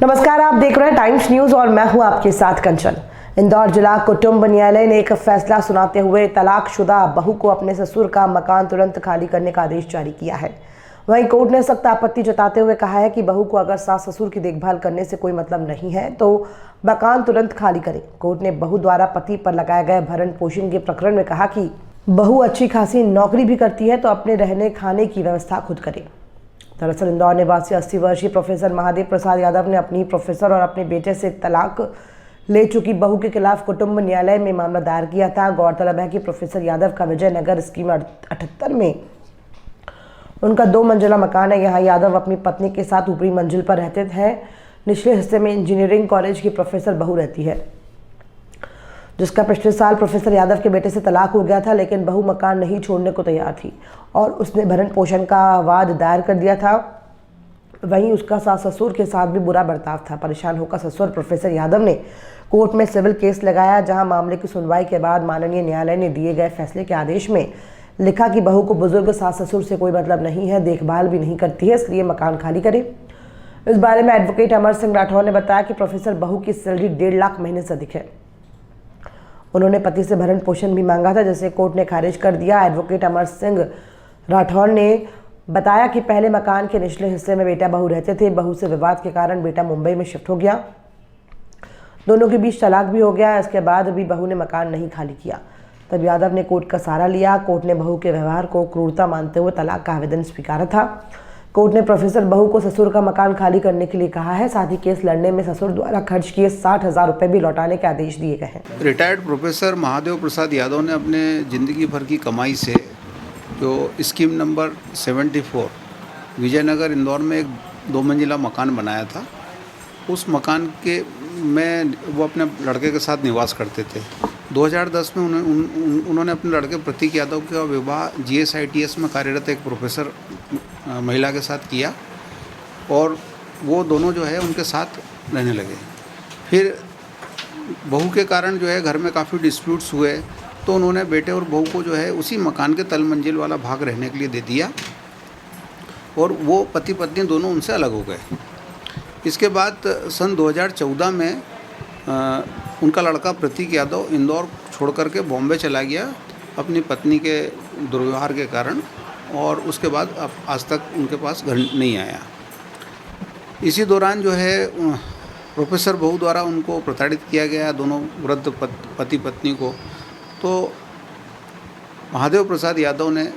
नमस्कार, आप देख रहे हैं टाइम्स न्यूज और मैं हूं आपके साथ कंचन। इंदौर जिला कुटुंब न्यायालय ने एक फैसला सुनाते हुए तलाकशुदा बहू को अपने ससुर का मकान तुरंत खाली करने का आदेश जारी किया है। वहीं कोर्ट ने सख्त आपत्ति जताते हुए कहा है कि बहू को अगर सास ससुर की देखभाल करने से कोई मतलब नहीं है तो मकान तुरंत खाली करें। कोर्ट ने बहू द्वारा पति पर लगाए गए भरण पोषण के प्रकरण में कहा कि बहू अच्छी खासी नौकरी भी करती है तो अपने रहने खाने की व्यवस्था खुद करे। दरअसल इंदौर निवासी 80 वर्षीय प्रोफेसर महादेव प्रसाद यादव ने अपनी प्रोफेसर और अपने बेटे से तलाक ले चुकी बहू के खिलाफ कुटुंब न्यायालय में मामला दायर किया था। गौरतलब है कि प्रोफेसर यादव का विजयनगर स्कीम 78 में उनका 2 मंजिला मकान है। यहाँ यादव अपनी पत्नी के साथ ऊपरी मंजिल पर रहते हैं। निचले हिस्से में इंजीनियरिंग कॉलेज की प्रोफेसर बहू रहती है, जिसका पिछले साल प्रोफेसर यादव के बेटे से तलाक हो गया था, लेकिन बहू मकान नहीं छोड़ने को तैयार थी और उसने भरण पोषण का वाद दायर कर दिया था। वहीं उसका सास ससुर के साथ भी बुरा बर्ताव था। परेशान होकर ससुर प्रोफेसर यादव ने कोर्ट में सिविल केस लगाया, जहां मामले की सुनवाई के बाद माननीय न्यायालय ने दिए गए फैसले के आदेश में लिखा कि बहू को बुजुर्ग सास ससुर से कोई मतलब नहीं है, देखभाल भी नहीं करती है, इसलिए मकान खाली करे। इस बारे में एडवोकेट अमर सिंह राठौर ने बताया कि प्रोफेसर बहू की सैलरी 1.5 लाख महीने से अधिक है। उन्होंने पति से भरण पोषण भी मांगा था, जिसे कोर्ट ने खारिज कर दिया। एडवोकेट अमर सिंह राठौर ने बताया कि पहले मकान के निचले हिस्से में बेटा बहू रहते थे। बहू से विवाद के कारण बेटा मुंबई में शिफ्ट हो गया, दोनों के बीच तलाक भी हो गया। इसके बाद भी बहू ने मकान नहीं खाली किया। तब यादव ने कोर्ट का सहारा लिया। कोर्ट ने बहू के व्यवहार को क्रूरता मानते हुए तलाक का आवेदन स्वीकारा था। कोर्ट ने प्रोफेसर बहू को ससुर का मकान खाली करने के लिए कहा है। साथ ही केस लड़ने में ससुर द्वारा खर्च किए 60,000 रुपये भी लौटाने के आदेश दिए गए हैं। रिटायर्ड प्रोफेसर महादेव प्रसाद यादव ने अपने ज़िंदगी भर की कमाई से जो स्कीम नंबर 74 विजयनगर इंदौर में एक 2 मंजिला मकान बनाया था। उस मकान के में वो अपने लड़के के साथ निवास करते थे। 2010 में उन्होंने अपने लड़के प्रतीक यादव का विवाह GSITS में कार्यरत एक प्रोफेसर महिला के साथ किया और वो दोनों जो है उनके साथ रहने लगे। फिर बहू के कारण जो है घर में काफ़ी डिस्प्यूट्स हुए, तो उन्होंने बेटे और बहू को जो है उसी मकान के तल मंजिल वाला भाग रहने के लिए दे दिया और वो पति पत्नी दोनों उनसे अलग हो गए। इसके बाद सन 2014 में उनका लड़का प्रतीक यादव इंदौर छोड़ करके बॉम्बे चला गया अपनी पत्नी के दुर्व्यवहार के कारण, और उसके बाद अब आज तक उनके पास घर नहीं आया। इसी दौरान जो है प्रोफेसर बहू द्वारा उनको प्रताड़ित किया गया, दोनों वृद्ध पति पत्नी को। तो महादेव प्रसाद यादव ने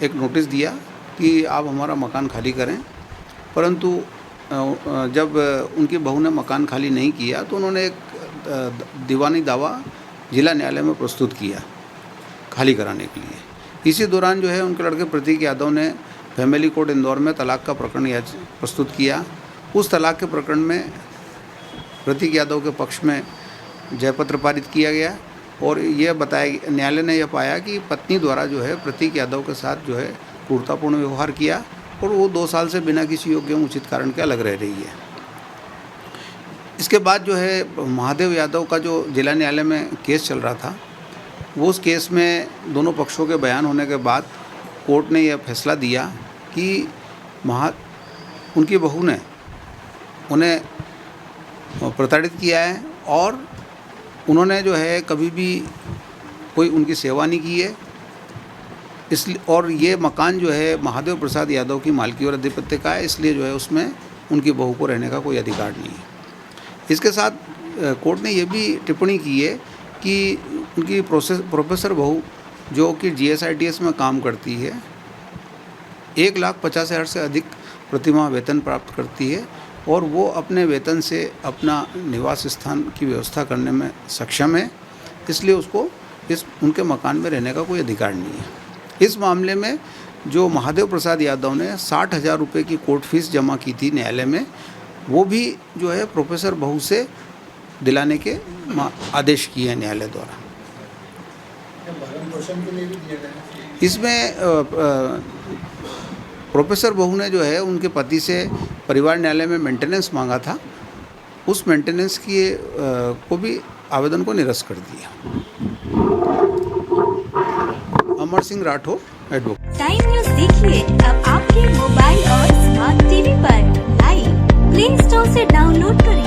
एक नोटिस दिया कि आप हमारा मकान खाली करें, परंतु जब उनकी बहू ने मकान खाली नहीं किया तो उन्होंने एक दीवानी दावा जिला न्यायालय में प्रस्तुत किया खाली कराने के लिए। इसी दौरान जो है उनके लड़के प्रतीक यादव ने फैमिली कोर्ट इंदौर में तलाक का प्रकरण प्रस्तुत किया। उस तलाक के प्रकरण में प्रतीक यादव के पक्ष में जयपत्र पारित किया गया और यह बताया, न्यायालय ने यह पाया कि पत्नी द्वारा जो है प्रतीक यादव के साथ जो है क्रूरतापूर्ण व्यवहार किया और वो 2 साल से बिना किसी योग्य उचित कारण के अलग रह रही है। इसके बाद जो है महादेव यादव का जो जिला न्यायालय में केस चल रहा था, वो उस केस में दोनों पक्षों के बयान होने के बाद कोर्ट ने यह फैसला दिया कि उनकी बहू ने उन्हें प्रताड़ित किया है और उन्होंने जो है कभी भी कोई उनकी सेवा नहीं की है, इसलिए और ये मकान जो है महादेव प्रसाद यादव की मालकी और अधिपत्य का है, इसलिए जो है उसमें उनकी बहू को रहने का कोई अधिकार नहीं है। इसके साथ कोर्ट ने ये भी टिप्पणी की है कि उनकी प्रोफेसर बहू जो कि GSITS में काम करती है 1,50,000 से अधिक प्रतिमाह वेतन प्राप्त करती है और वो अपने वेतन से अपना निवास स्थान की व्यवस्था करने में सक्षम है, इसलिए उसको उनके मकान में रहने का कोई अधिकार नहीं है। इस मामले में जो महादेव प्रसाद यादव ने 60,000 रुपये की कोर्ट फीस जमा की थी न्यायालय में, वो भी जो है प्रोफेसर बहू से दिलाने के आदेश किए हैं न्यायालय द्वारा। इसमें प्रोफेसर बहू ने जो है उनके पति से परिवार न्यायालय में मेंटेनेंस मांगा था, उस मेंटेनेंस की को भी आवेदन को निरस्त कर दिया। Amar Singh Rathore, advocate. Time news देखिए अब आपके मोबाइल और स्मार्ट टीवी पर। लाइव प्ले स्टोर से डाउनलोड करें।